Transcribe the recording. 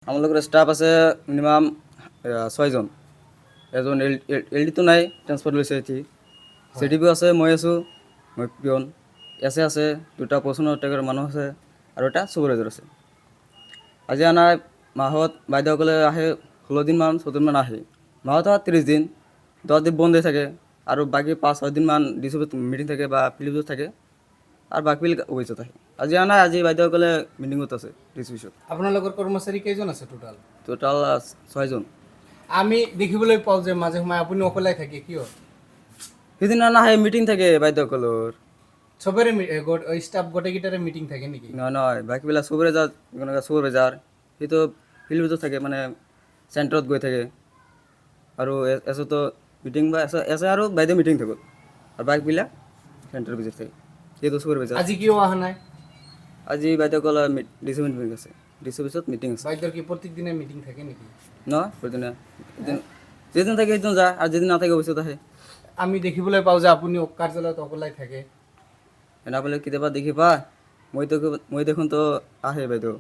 আমাদের স্টাফ আছে মিনিমাম 6জন। এজন এলডি তো নাই, ট্রান্সফার লৈছে এটি। চিডিপি আছে, মই আছোঁ, মই পিয়ন। এছে আছে, 2টা পৰ্চনৰ টেকৰ মানুহ আছে আৰু এটা চুপাৰভাইজাৰ আছে। আজি আনা মাহত বাইদেউসকলে আহে 16 দিনমান 14 দিনমান আহে। মাহত 30 দিন, 10 দিন বন্ধ হৈ থাকে আৰু বাকী 5-6 দিনমান ডিচি মিটিং থাকে বা ফিল্ডত থাকে আৰু বাকীবিলাক অফিচত আহে। আজি আনা আজি বাইদেউসকলে মিটিঙত আছে ডিচি অফিচত। আপোনালোকৰ কৰ্মচাৰী কেইজন আছে টোটাল? টোটাল 6জন। আমি দেখিবলৈ পাওঁ যে মাজে সময়ে আপুনি অকলে থাকে, কিয়? সিদিনা নাহে, মিটিং থাকে বাইদেউসকলৰ। চবৰে ষ্টাফ গোটেইকেইটাৰে মিটিং থাকে নেকি? নহয়, বাকীবিলাক চুপাৰভাইজাৰ সিটো ফিল্ডতো থাকে, মানে চেণ্টাৰত গৈ থাকে। আৰু এছতো মিটিং বা এছে আৰু বাইদেউ মিটিং থাকোঁ আৰু বাকীবিলাক চেণ্টাৰ ভিজিট থাকে। সেইটো চুপাৰভাইজাৰ। আজি কিয় অহা নাই? আজি বাইদেউসকলৰ ডিচি মিটিং আছে, ডিচি অফিচত মিটিং আছে। বাইদেউৰ কি প্ৰত্যেক দিনে মিটিং থাকে নেকি? নহয়, প্ৰতিদিনা যেদিন থাকে সেইদিন যায় আৰু যেদিন নাথাকে অফিচত আহে। আমি দেখিবলৈ পাওঁ যে আপুনি কাৰ্যালয়ত অকলে থাকে। এনেকৈ কেতিয়াবা দেখি পায়, মই দেখোন তো আহে বাইদেউ।